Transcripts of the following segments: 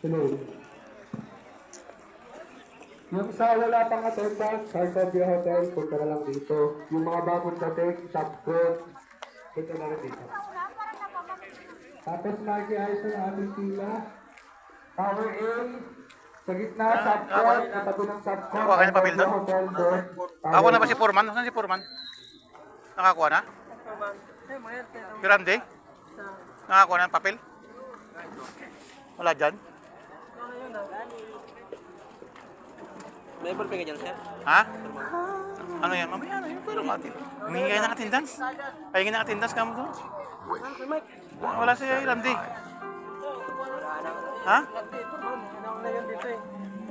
Tuloy. Yung sa wala pang attendance, Sarkovia Hotel, punta na lang dito. Yung mga bagong dating, Shopfront, punta na lang dito. Tapos nag-iayos na aming pila. Tower A, sa gitna, Shopfront, katabi ng Shopfront, Nakakuha kayo ng papel doon? Hotel doon. Ako na ba si Foreman? Saan si Foreman? Nakakuha na? Si Randy? Nakakuha na ng papel? Wala dyan? May ballpen ka dyan, sir? Ha? Ano yan? Mamaya na yun. Pero mati. Humingi kayo ng attendance. Pahingin ng attendance ka mo doon. Wala si Randy. Ha? Wala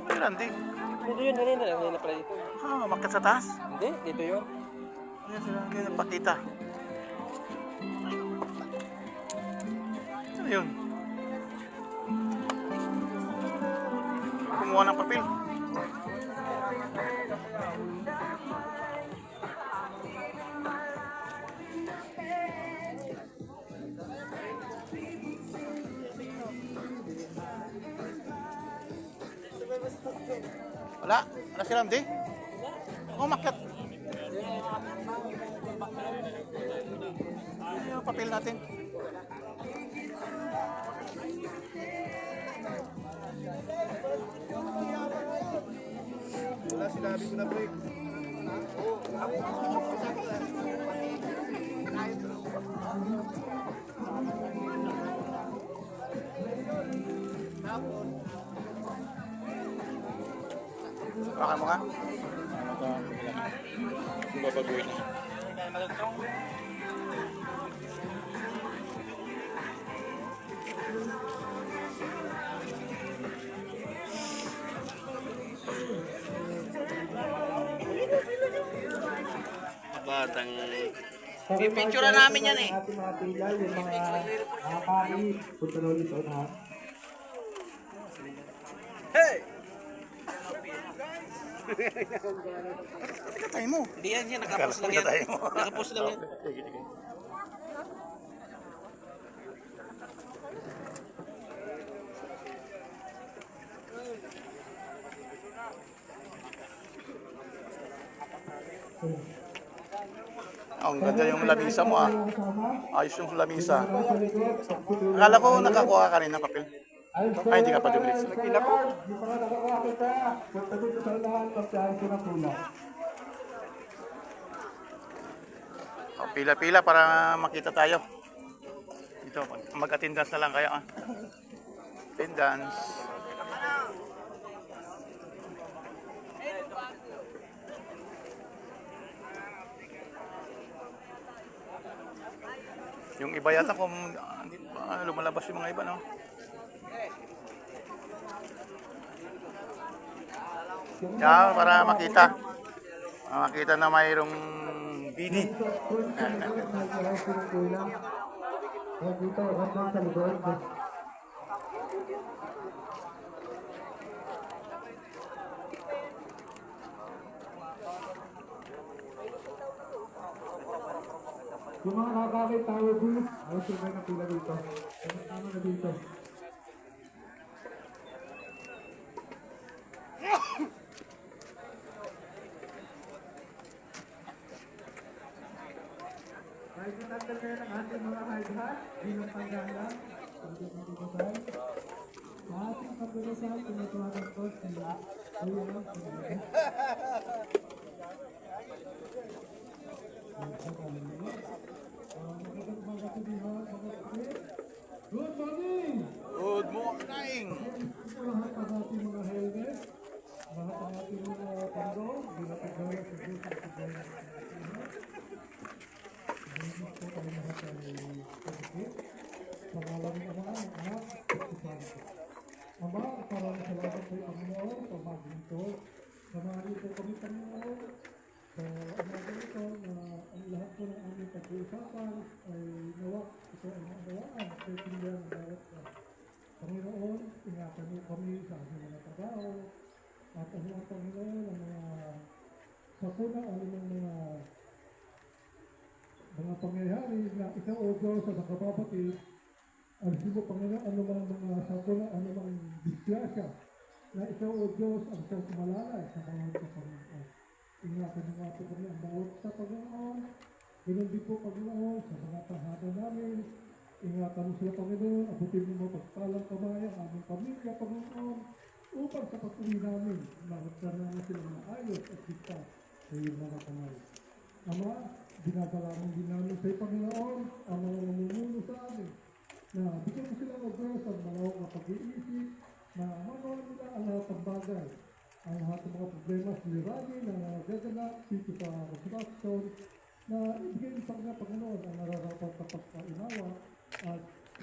si Randy. Dito yun, kanina na pala dito. Umakyat sa taas. Hindi, dito yun. Yan sila. Yan ang pakita. Ano yun? Kumuha ng papel. Wala? Wala si Randy? Umakyat. Ano yung papel natin? Wala, sinabi ko na break. Baka mo nga? Babaguhin. Batang... Pipicture namin yan eh. Ating mga pila, yung mga kari, punta na ulit ha. Ikatay mo. Hindi yan yan, nakapost lang yan. Ikatay mo. Nakapost lang yan. Sige, sige. Ang ganda yung lamisa mo ah. Ayos yung lamisa. Akala ko nakakuha ka rin ng papel. Ay, hindi ka pa dumilis. Nagpila ko. Yung mga nakakuha kita, punta dito sa unahan, pagkain ko na pula. Oh, pila-pila para makita tayo. Ito, mag-attendance na lang kayo ah. Attendance. Yung iba yata kung hindi pa lumalabas yung mga iba, no? Yan, para makita. Makita na mayroong BD. Dito, hanggang sa likod. Yung mga nakakakit tayo booth, ayos yung may napila dito. Tama na dito. Kahit natanggal kayo ng ating mga hard hat, bilang panggala, pagdating ng pagkasal, sa ating pagkasal, tinatawagan ko sila, ayun, Good morning! Good morning! Lahat ng ating mga helmet, lahat ng ating mga pandong, binapagawin sa buong pagkakawin. Hindi po tayo lahat ay pagkakit. Sa ngalan ng Ama, ng Anak, at ng Espiritu. Ama, maraming salamat po Panginoon sa maging ito. Samahan po kami Panginoon sa umaga ito na ang lahat po ng aming pag-uusapan ay nawa ito ang nawaan at pagpilihan ng bawat Panginoon, ingatan niyo kami sa aming mga trabaho at ang mga Panginoon ang mga sakuna ang mga pangyayari na isa o Diyos sa nakababatid Alisin mo, Panginoon, ano man mga sakuna, ano man disgrasya, na ikaw, O Diyos, ang siyang kumalalay sa bawat sa Panginoon. Ingatan mo nga po kami ang bawat sa Panginoon. Ganun din po, Panginoon, sa mga tahanan namin. Ingatan mo sila, Panginoon. Abutin mo mo pagpalang kamay ang aming pamilya, Panginoon. Upang sa patuloy namin, magkaroon namin sila ng ayos at kita sa iyong mga kamay. Ama, dinadalaman din namin sa iyo, Panginoon, ang mga namumuno sa amin, na bigyan mo sila ng Diyos ang malawak na pag-iisip, na manood nila ang lahat ng bagay, ang lahat ng mga problema sa lirani na nagaganap dito sa construction, na ibigay mo sa kanya, Panginoon, ang nararapat na pagkainawa at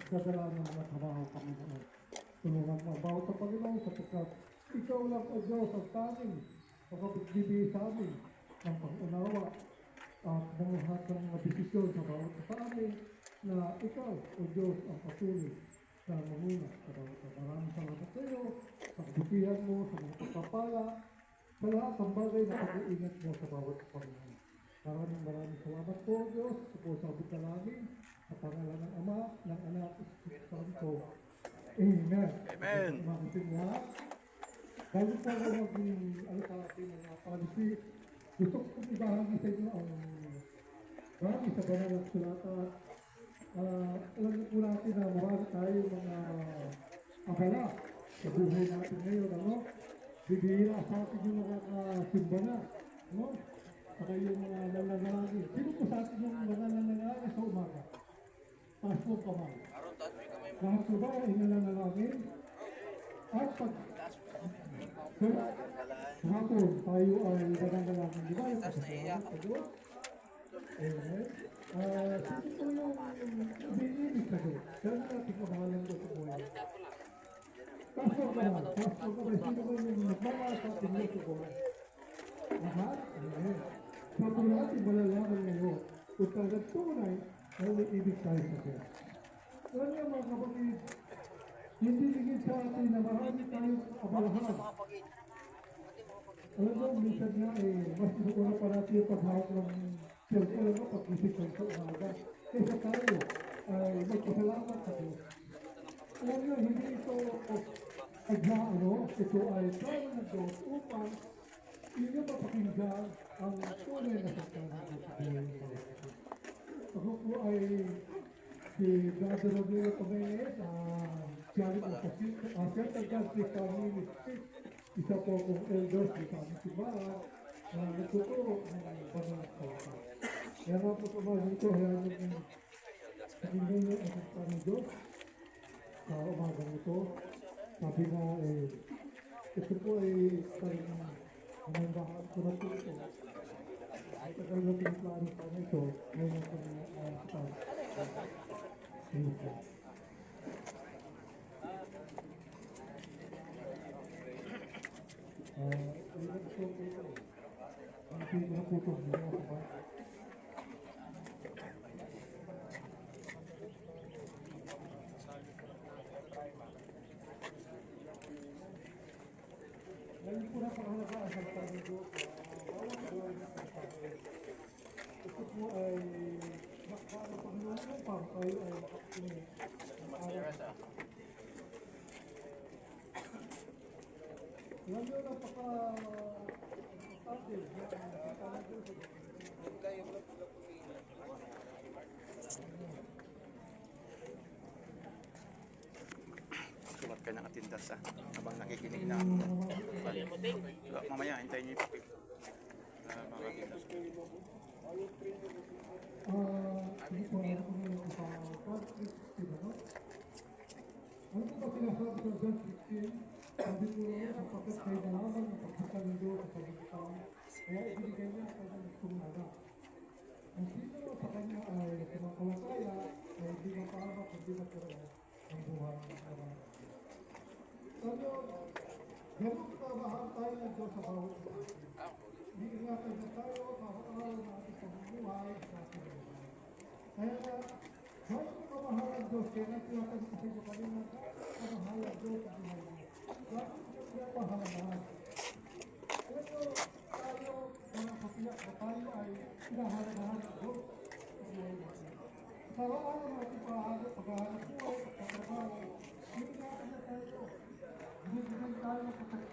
dadala ng mga trabaho, Panginoon. Tulungan mo ang bawat sa Panginoon sapagkat ikaw lang, O Diyos, ang tanging pagpapagbibigay sa amin ng pag-unawa at ng lahat ng mga desisyon sa bawat sa amin na ikaw, O Diyos, ang patuloy na mamuna sa bawat. Maraming salamat sa iyo, sa kabutihan mo, sa mga pagpapala, sa lahat ng bagay na pag-iingat mo sa bawat Panginoon. Maraming salamat po, O Diyos, sa po sa abot na namin, sa pangalan ng Ama, ng Anak, at Espiritu Santo. Amen. Amen. Makitin lahat. Bago po ako maging sa ating mga policy, gusto ko ibahagi sa inyo ang marami sa banal ng sulatan. Alam niyo po natin na marami tayo mga abala sa buhay natin ngayon, ano? Bibihira sa atin yung nakakasimba na, ano? Saka yung mga nananalangin. Sino po sa atin yung mga nananalangin sa umaga? Taas po kamay. Lahat po ba ay nananalangin? At pag hapon tayo ay nananalangin. Di ba? Yung kasalanan sa Diyos? Amen. Sino po yung umiinig sa Diyos? Kaya natin kamahalan ko sa buhay. Pastor ka ba? Pastor ka ba? Sino ba yung nagmamahal sa ating Diyos sa buhay? Lahat? Amen. Sa po natin malalaman ngayon kung talagang tunay na umiibig tayo sa Diyos. Alam niyo mga kapatid, hindi ligid sa atin na marami tayong abalahan. Alam mo, minsan nga mas gusto pa natin yung paghawak ng cellphone mo pag-isip ko sa umaga. Kaysa tayo ay magpasalamat sa Diyos. Alam niyo, hindi ito ito ay plano ng Diyos upang inyo mapakinggan ang tunay na pagkakas sa buhay. Ako po ay si Brother Rodrigo Pagayes, Charity Central Country Family Ministry. Isa po akong elders sa aming simbahan na nagtuturo ng banal na salita. Kaya nga po ba dito, hayaan nyo pakinggan nyo ang salita ng Diyos sa umagang ito. Sabi na ito po ay nanandahan ko na po ito. Ay tagal na piniplano pa na ito ngayon ako na start. Ngayon po na pangalaga ang salita ng Diyos na bawat buhay na pagkakas. Ito po ay makakano Panginoon upang tayo ay makakinig ng araw. Alam nyo, napaka-importante na salita ng Diyos. Sulat ka ng atindas habang nakikinig na. Mamaya, hintayin niyo yung papel. Mga atindas. Hindi po alam kung yung John 16, ano? Ano po ba sinasabi sa John 16? Sabi po naman, sapagkat kayo nalaman ang pagkita ng Diyos sa pagkakataon, kaya ibinigay niya sa kanyang tumara. Ang sino sa kanya ay kumakalataya, ay hindi mapahamak, hindi magkaroon ang buhay ng naman. Sabi, ganun kamahal tayo ng Diyos sa bawat buhay. Iingatan na tayo sa araw na ating pamumuhay sa ating buhay. Kaya nga, ganun kamahal ang Diyos, kaya nagtiyatan ko sa inyo kanina, kamahal ang Diyos sa buhay mo. Ganun siya pahalaman. Alam mo, tayo, mga kapiyak na tayo ay pinahalaman ng Diyos sa buhay natin. Sa araw natin paghahanap buhay,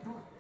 Kaya